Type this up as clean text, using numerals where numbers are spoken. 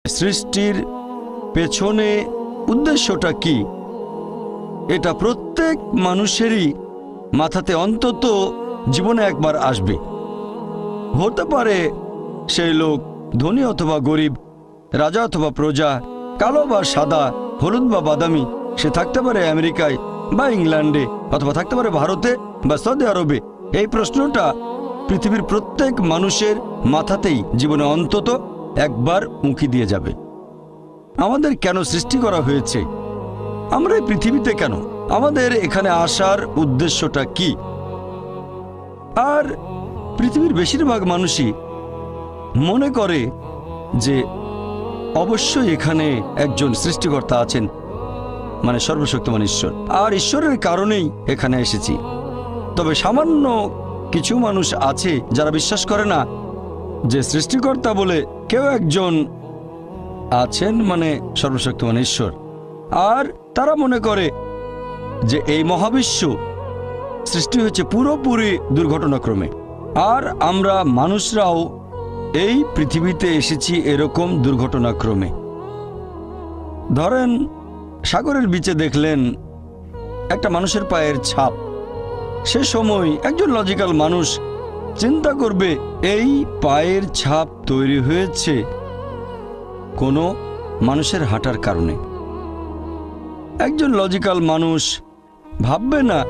সৃষ্টির পেছনে উদ্দেশ্যটা কি, এটা প্রত্যেক মানুষেরই মাথাতে অন্তত জীবনে একবার আসবে। হতে পারে সেই লোক ধনী অথবা গরিব, রাজা অথবা প্রজা, কালো বা সাদা, হলুদ বা বাদামি। সে থাকতে পারে আমেরিকায় বা ইংল্যান্ডে, অথবা থাকতে পারে ভারতে বা সৌদি আরবে। এই প্রশ্নটা পৃথিবীর প্রত্যেক মানুষের মাথাতেই জীবনে অন্তত একবার উঁকি দিয়ে যাবে। আমাদের কেন সৃষ্টি করা হয়েছে? আমরা এই পৃথিবীতে কেন? আমাদের এখানে আসার উদ্দেশ্যটা কি? আর পৃথিবীর বেশিরভাগ মানুষই মনে করে যে অবশ্যই এখানে একজন সৃষ্টিকর্তা আছেন, মানে সর্বশক্তিমান ঈশ্বর, আর ঈশ্বরের কারণেই এখানে এসেছি। তবে সামান্য কিছু মানুষ আছে যারা বিশ্বাস করে না যে সৃষ্টিকর্তা বলে কেউ একজন আছেন, মানে সর্বশক্তিমান ঈশ্বর। আর তারা মনে করে যে এই মহাবিশ্ব সৃষ্টি হচ্ছে পুরোপুরি দুর্ঘটনাক্রমে, আর আমরা মানুষরাও এই পৃথিবীতে এসেছি এরকম দুর্ঘটনাক্রমে। ধরেন সাগরের বিচে দেখলেন একটা মানুষের পায়ের ছাপ। সে সময় একজন লজিক্যাল মানুষ চিন্তা করবে এই পায়ের ছাপ তৈরি হয়েছে কোনো মানুষের হাঁটার কারণে। একজন লজিক্যাল মানুষ ভাববে না